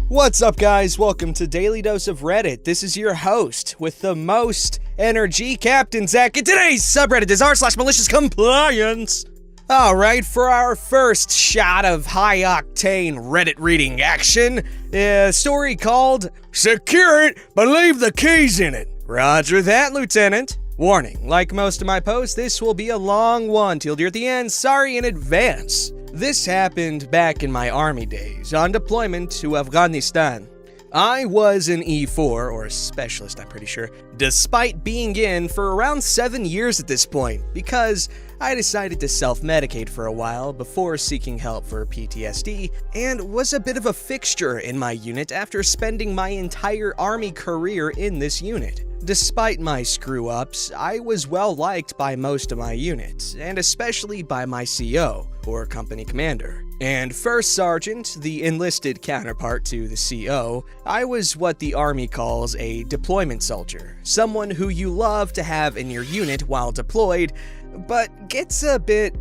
What's up, guys? Welcome to Daily Dose of Reddit. This is your host with the most energy, Captain Zach, and today's subreddit is r/MaliciousCompliance. Alright, for our first shot of high-octane Reddit reading action, a story called Secure It, but Leave the Keys in It. Roger that, Lieutenant. Warning, like most of my posts, this will be a long one till near the end. Sorry in advance. This happened back in my army days, on deployment to Afghanistan. I was an E4, or a specialist I'm pretty sure, despite being in for around 7 years at this point, because I decided to self-medicate for a while before seeking help for PTSD, and was a bit of a fixture in my unit after spending my entire army career in this unit. Despite my screw-ups, I was well liked by most of my units, and especially by my CO, or company commander. And First Sergeant, the enlisted counterpart to the CO, I was what the Army calls a deployment soldier, someone who you love to have in your unit while deployed, but gets a bit,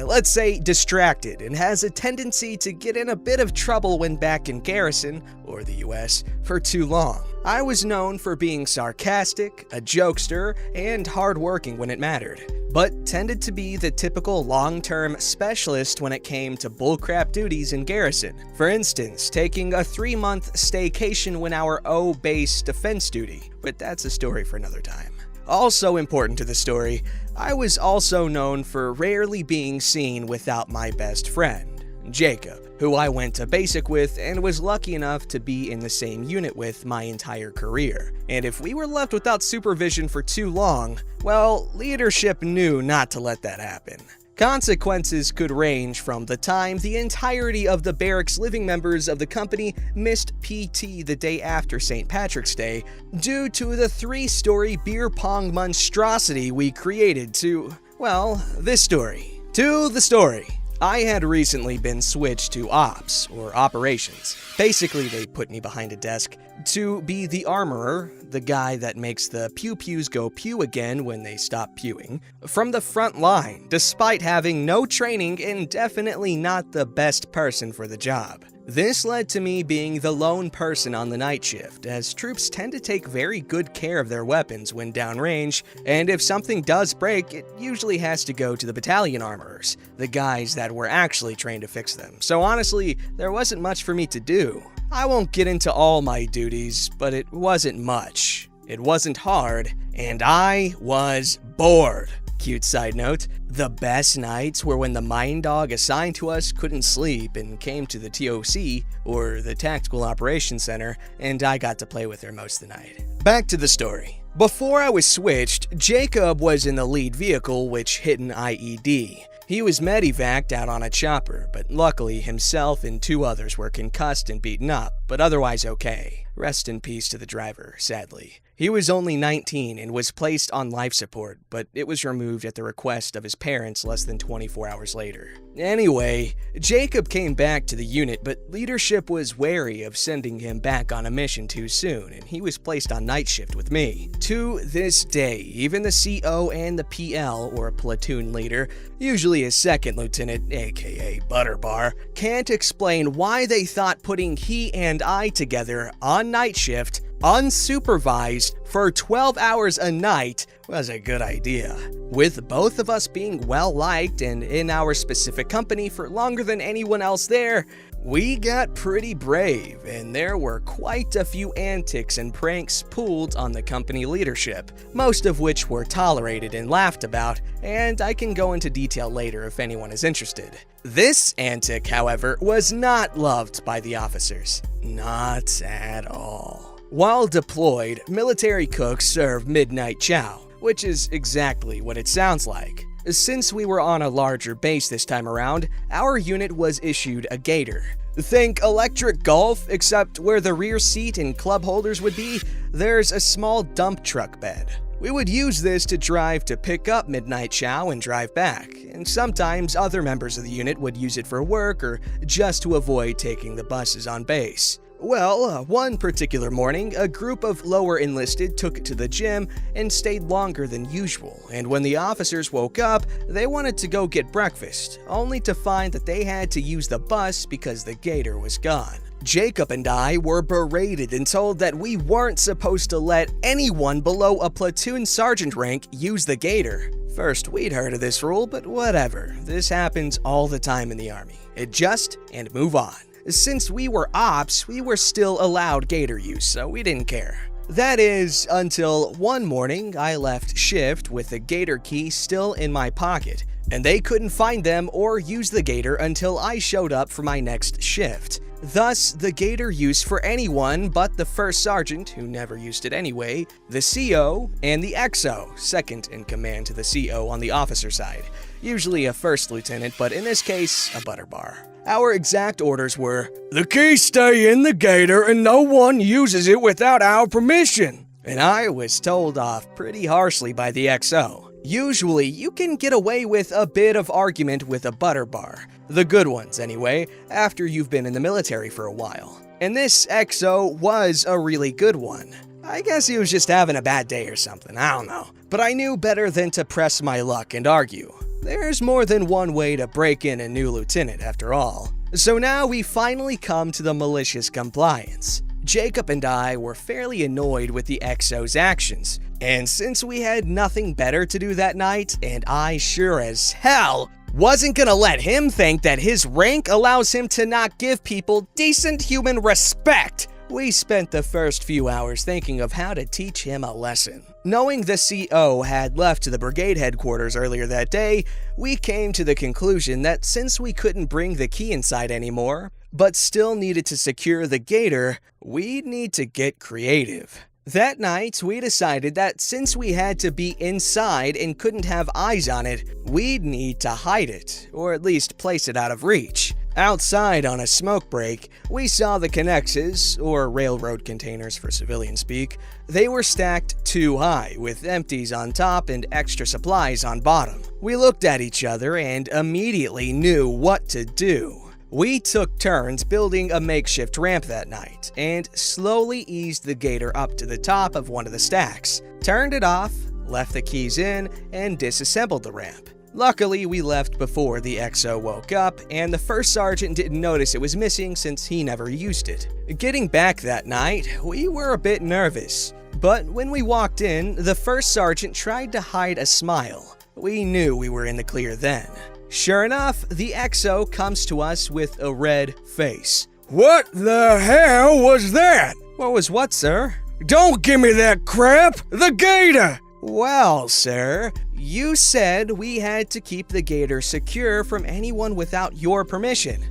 let's say, distracted and has a tendency to get in a bit of trouble when back in garrison, or the US, for too long. I was known for being sarcastic, a jokester, and hardworking when it mattered, but tended to be the typical long-term specialist when it came to bullcrap duties in garrison. For instance, taking a 3-month staycation when our O base defense duty, but that's a story for another time. Also important to the story, I was also known for rarely being seen without my best friend, Jacob, who I went to basic with and was lucky enough to be in the same unit with my entire career. And if we were left without supervision for too long, well, leadership knew not to let that happen. Consequences could range from the time the entirety of the barracks living members of the company missed PT the day after St. Patrick's Day due to the 3-story beer pong monstrosity we created to, well, this story. To the story. I had recently been switched to ops, or operations. Basically, they put me behind a desk to be the armorer, the guy that makes the pew-pews go pew again when they stop pewing, from the front line, despite having no training and definitely not the best person for the job. This led to me being the lone person on the night shift, as troops tend to take very good care of their weapons when downrange, and if something does break, it usually has to go to the battalion armorers, the guys that were actually trained to fix them. So honestly, there wasn't much for me to do. I won't get into all my duties, but it wasn't much. It wasn't hard, and I was bored. Cute side note, the best nights were when the mine dog assigned to us couldn't sleep and came to the TOC, or the Tactical Operations Center, and I got to play with her most of the night. Back to the story. Before I was switched, Jacob was in the lead vehicle which hit an IED. He was medevaced out on a chopper, but luckily himself and 2 others were concussed and beaten up, but otherwise okay. Rest in peace to the driver, sadly. He was only 19 and was placed on life support, but it was removed at the request of his parents less than 24 hours later. Anyway, Jacob came back to the unit, but leadership was wary of sending him back on a mission too soon, and he was placed on night shift with me. To this day, even the CO and the PL, or platoon leader, usually a second lieutenant, aka Butterbar, can't explain why they thought putting he and I together on night shift, unsupervised, for 12 hours a night was a good idea. With both of us being well-liked and in our specific company for longer than anyone else there, we got pretty brave, and there were quite a few antics and pranks pulled on the company leadership, most of which were tolerated and laughed about, and I can go into detail later if anyone is interested. This antic, however, was not loved by the officers. Not at all. While deployed, military cooks serve midnight chow, which is exactly what it sounds like. Since we were on a larger base this time around, our unit was issued a gator. Think electric golf, except where the rear seat and club holders would be, there's a small dump truck bed. We would use this to drive to pick up midnight chow and drive back, and sometimes other members of the unit would use it for work or just to avoid taking the buses on base. Well, one particular morning, a group of lower enlisted took it to the gym and stayed longer than usual, and when the officers woke up, they wanted to go get breakfast, only to find that they had to use the bus because the gator was gone. Jacob and I were berated and told that we weren't supposed to let anyone below a platoon sergeant rank use the gator. First, we'd heard of this rule, but whatever. This happens all the time in the Army. Adjust and move on. Since we were ops, we were still allowed gator use, so we didn't care. That is, until one morning I left shift with the gator key still in my pocket, and they couldn't find them or use the gator until I showed up for my next shift. Thus, the gator use for anyone but the first sergeant, who never used it anyway, the CO, and the XO, second in command to the CO on the officer side. Usually a first lieutenant, but in this case, a butter bar. Our exact orders were, "The keys stay in the gator and no one uses it without our permission." And I was told off pretty harshly by the XO. Usually, you can get away with a bit of argument with a butter bar. The good ones, anyway, after you've been in the military for a while. And this XO was a really good one. I guess he was just having a bad day or something, I don't know. But I knew better than to press my luck and argue. There's more than one way to break in a new lieutenant, after all. So now we finally come to the malicious compliance. Jacob and I were fairly annoyed with the XO's actions, and since we had nothing better to do that night, and I sure as hell wasn't gonna let him think that his rank allows him to not give people decent human respect, we spent the first few hours thinking of how to teach him a lesson. Knowing the CO had left the brigade headquarters earlier that day, we came to the conclusion that since we couldn't bring the key inside anymore, but still needed to secure the gator, we'd need to get creative. That night, we decided that since we had to be inside and couldn't have eyes on it, we'd need to hide it, or at least place it out of reach. Outside on a smoke break, we saw the connexes, or railroad containers for civilian speak. They were stacked too high, with empties on top and extra supplies on bottom. We looked at each other and immediately knew what to do. We took turns building a makeshift ramp that night, and slowly eased the gator up to the top of one of the stacks, turned it off, left the keys in, and disassembled the ramp. Luckily, we left before the XO woke up, and the first sergeant didn't notice it was missing since he never used it. Getting back that night, we were a bit nervous, but when we walked in, the first sergeant tried to hide a smile. We knew we were in the clear then. Sure enough, the XO comes to us with a red face. "What the hell was that?" "What was what, sir?" "Don't give me that crap! The gator!" "Well, sir, you said we had to keep the gator secure from anyone without your permission.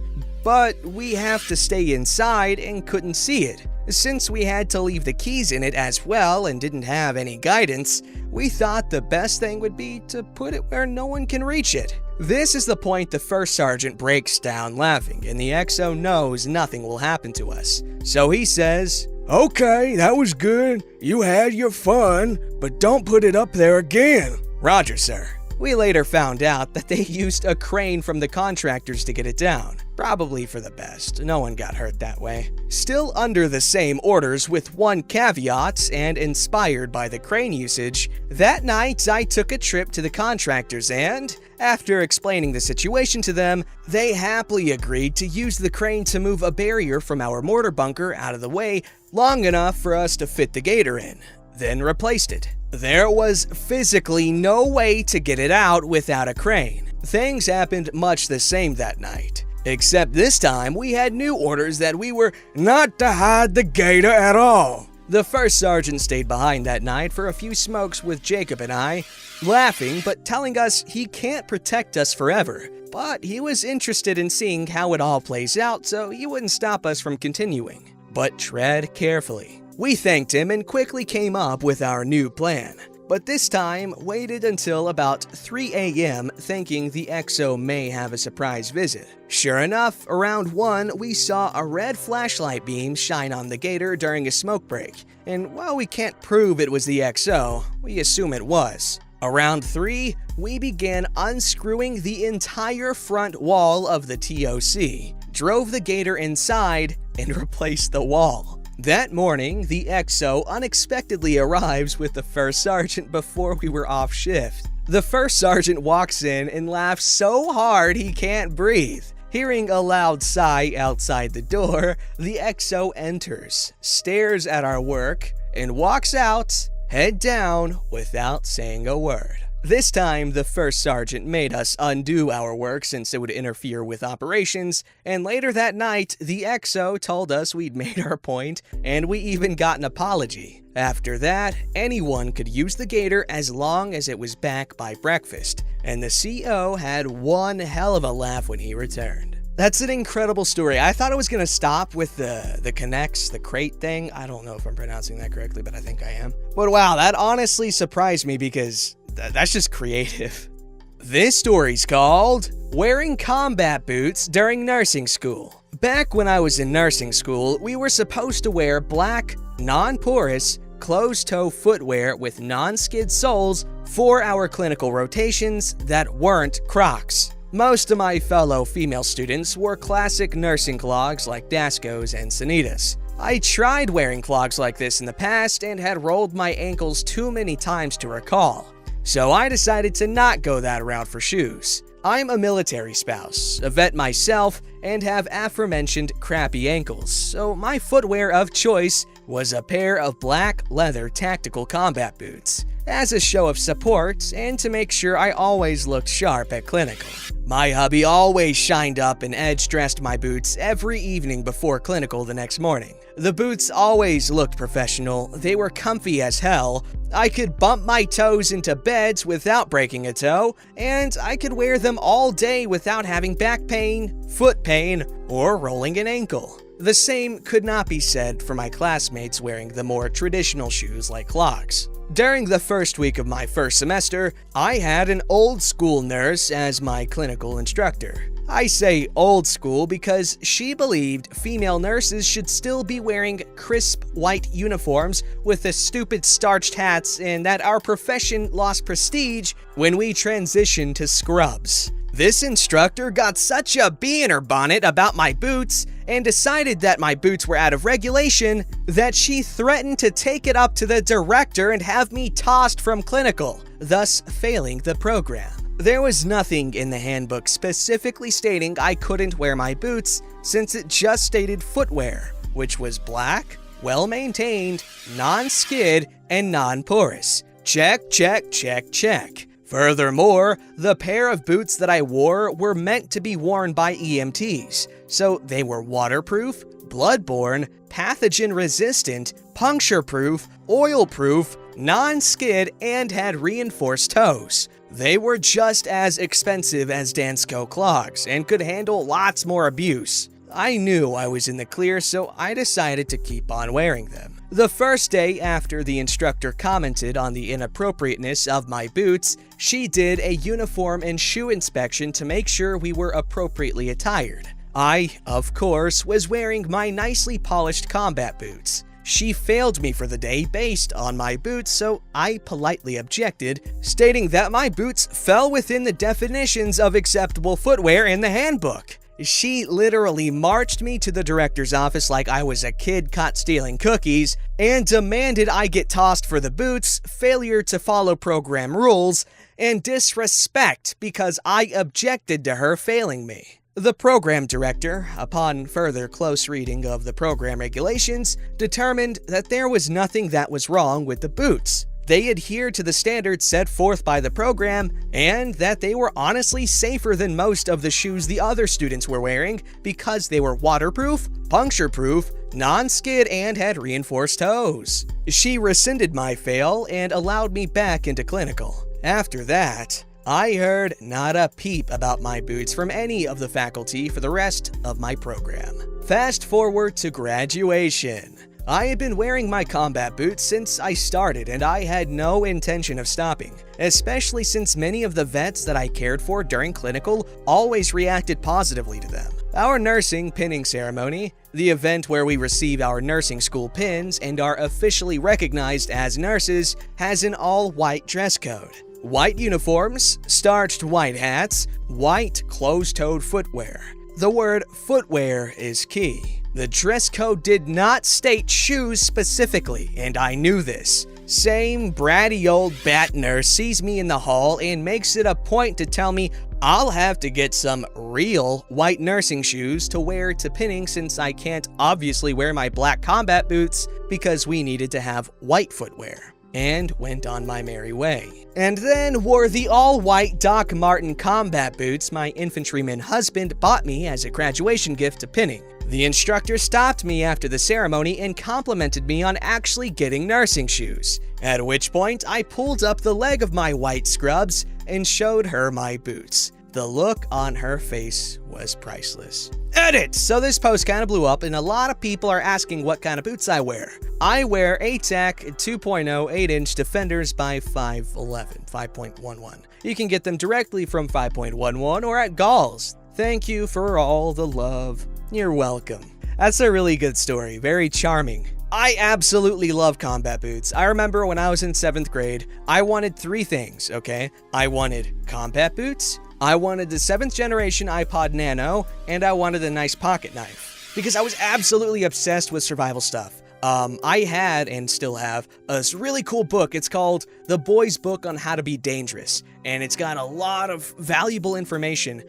But we have to stay inside and couldn't see it. Since we had to leave the keys in it as well and didn't have any guidance, we thought the best thing would be to put it where no one can reach it." This is the point the first sergeant breaks down laughing, and the XO knows nothing will happen to us. So he says, "Okay, that was good. You had your fun, but don't put it up there again." "Roger, sir." We later found out that they used a crane from the contractors to get it down. Probably for the best, no one got hurt that way. Still under the same orders with one caveat, and inspired by the crane usage, that night I took a trip to the contractors and, after explaining the situation to them, they happily agreed to use the crane to move a barrier from our mortar bunker out of the way long enough for us to fit the gator in, then replaced it. There was physically no way to get it out without a crane. Things happened much the same that night, except this time we had new orders that we were not to hide the gator at all. The first sergeant stayed behind that night for a few smokes with Jacob and I, laughing but telling us he can't protect us forever. But he was interested in seeing how it all plays out, so he wouldn't stop us from continuing. But tread carefully. We thanked him and quickly came up with our new plan. But this time, waited until about 3 a.m. thinking the XO may have a surprise visit. Sure enough, around 1, we saw a red flashlight beam shine on the gator during a smoke break. And while we can't prove it was the XO, we assume it was. Around 3, we began unscrewing the entire front wall of the TOC, drove the gator inside, and replaced the wall. That morning, the XO unexpectedly arrives with the first sergeant before we were off shift. The first sergeant walks in and laughs so hard he can't breathe. Hearing a loud sigh outside the door, the XO enters, stares at our work, and walks out, head down, without saying a word. This time, the first sergeant made us undo our work since it would interfere with operations, and later that night, the XO told us we'd made our point, and we even got an apology. After that, anyone could use the gator as long as it was back by breakfast, and the CO had one hell of a laugh when he returned. That's an incredible story. I thought it was going to stop with the connects, the crate thing. I don't know if I'm pronouncing that correctly, but I think I am. But wow, that honestly surprised me because that's just creative. This story's called Wearing Combat Boots During Nursing School. Back when I was in nursing school, we were supposed to wear black, non-porous, closed-toe footwear with non-skid soles for our clinical rotations that weren't Crocs. Most of my fellow female students wore classic nursing clogs like Dascos and Sanitas. I tried wearing clogs like this in the past and had rolled my ankles too many times to recall. So I decided to not go that route for shoes. I'm a military spouse, a vet myself, and have aforementioned crappy ankles, so my footwear of choice was a pair of black leather tactical combat boots, as a show of support and to make sure I always looked sharp at clinical. My hubby always shined up and edge-dressed my boots every evening before clinical the next morning. The boots always looked professional, they were comfy as hell, I could bump my toes into beds without breaking a toe, and I could wear them all day without having back pain, foot pain, or rolling an ankle. The same could not be said for my classmates wearing the more traditional shoes like clogs. During the first week of my first semester, I had an old school nurse as my clinical instructor. I say old school because she believed female nurses should still be wearing crisp white uniforms with the stupid starched hats and that our profession lost prestige when we transitioned to scrubs. This instructor got such a bee in her bonnet about my boots and decided that my boots were out of regulation that she threatened to take it up to the director and have me tossed from clinical, thus failing the program. There was nothing in the handbook specifically stating I couldn't wear my boots since it just stated footwear, which was black, well-maintained, non-skid, and non-porous. Check, check, check, check. Furthermore, the pair of boots that I wore were meant to be worn by EMTs, so they were waterproof, bloodborne, pathogen-resistant, puncture-proof, oil-proof, non-skid, and had reinforced toes. They were just as expensive as Dansko clogs and could handle lots more abuse. I knew I was in the clear, so I decided to keep on wearing them. The first day after the instructor commented on the inappropriateness of my boots, she did a uniform and shoe inspection to make sure we were appropriately attired. I, of course, was wearing my nicely polished combat boots. She failed me for the day based on my boots, so I politely objected, stating that my boots fell within the definitions of acceptable footwear in the handbook. She literally marched me to the director's office like I was a kid caught stealing cookies and demanded I get tossed for the boots, failure to follow program rules, and disrespect because I objected to her failing me. The program director, upon further close reading of the program regulations, determined that there was nothing that was wrong with the boots. They adhered to the standards set forth by the program, and that they were honestly safer than most of the shoes the other students were wearing because they were waterproof, puncture-proof, non-skid, and had reinforced toes. She rescinded my fail and allowed me back into clinical. After that, I heard not a peep about my boots from any of the faculty for the rest of my program. Fast forward to graduation. I had been wearing my combat boots since I started, and I had no intention of stopping, especially since many of the vets that I cared for during clinical always reacted positively to them. Our nursing pinning ceremony, the event where we receive our nursing school pins and are officially recognized as nurses, has an all-white dress code. White uniforms, starched white hats, white closed-toed footwear. The word footwear is key. The dress code did not state shoes specifically, and I knew this. Same bratty old bat nurse sees me in the hall and makes it a point to tell me I'll have to get some real white nursing shoes to wear to pinning since I can't obviously wear my black combat boots because we needed to have white footwear. And went on my merry way. And then wore the all-white Doc Marten combat boots my infantryman husband bought me as a graduation gift to pinning. The instructor stopped me after the ceremony and complimented me on actually getting nursing shoes, at which point I pulled up the leg of my white scrubs and showed her my boots. The look on her face was priceless. Edit! So this post kind of blew up and a lot of people are asking what kind of boots I wear. I wear ATAC 2.0 8-inch Defenders by 5.11. You can get them directly from 5.11 or at Gall's. Thank you for all the love. You're welcome. That's a really good story. Very charming. I absolutely love combat boots. I remember when I was in 7th grade, I wanted 3 things, okay? I wanted combat boots, I wanted the 7th generation iPod Nano, and I wanted a nice pocket knife. Because I was absolutely obsessed with survival stuff. I had, and still have, a really cool book. It's called The Boy's Book on How to Be Dangerous. And it's got a lot of valuable information.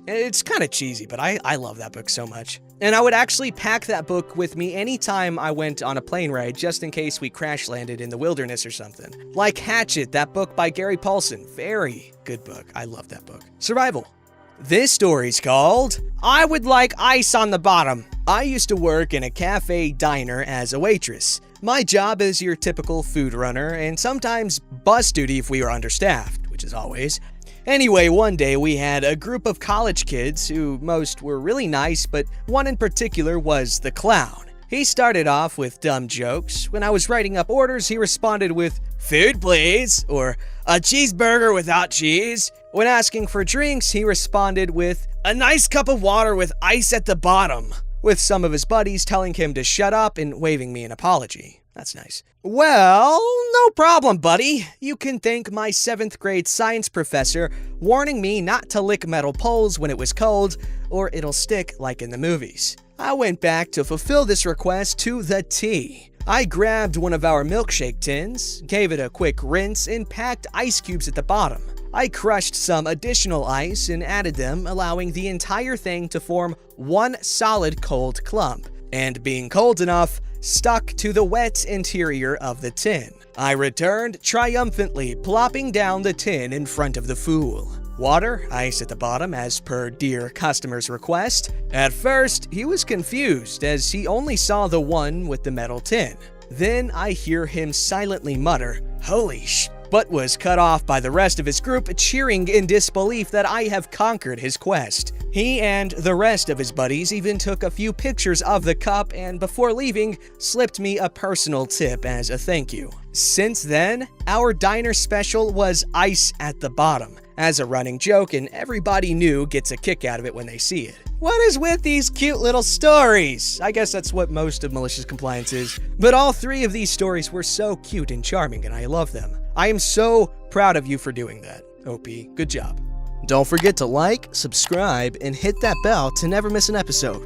It's kind of cheesy, but I love that book so much. And I would actually pack that book with me anytime I went on a plane ride, just in case we crash landed in the wilderness or something. Like Hatchet, that book by Gary Paulson. Very good book. I love that book. Survival. This story's called, I Would Like Ice on the Bottom. I used to work in a cafe diner as a waitress. My job is your typical food runner, and sometimes bus duty if we were understaffed, which is always. Anyway, one day we had a group of college kids who most were really nice, but one in particular was the clown. He started off with dumb jokes. When I was writing up orders, he responded with, "Food, please," or "A cheeseburger without cheese." When asking for drinks, he responded with, "A nice cup of water with ice at the bottom," with some of his buddies telling him to shut up and waving me an apology. That's nice. Well, no problem, buddy. You can thank my 7th grade science professor warning me not to lick metal poles when it was cold, or it'll stick like in the movies. I went back to fulfill this request to the T. I grabbed one of our milkshake tins, gave it a quick rinse, and packed ice cubes at the bottom. I crushed some additional ice and added them, allowing the entire thing to form one solid cold clump. And being cold enough, stuck to the wet interior of the tin. I returned triumphantly, plopping down the tin in front of the fool. Water, ice at the bottom as per dear customer's request. At first, he was confused as he only saw the one with the metal tin. Then I hear him silently mutter, "Holy sh," but was cut off by the rest of his group cheering in disbelief that I have conquered his quest. He and the rest of his buddies even took a few pictures of the cup and before leaving, slipped me a personal tip as a thank you. Since then, our diner special was ice at the bottom, as a running joke, and everybody new gets a kick out of it when they see it. What is with these cute little stories? I guess that's what most of Malicious Compliance is, but all 3 of these stories were so cute and charming and I love them. I am so proud of you for doing that, OP. Good job. Don't forget to like, subscribe, and hit that bell to never miss an episode.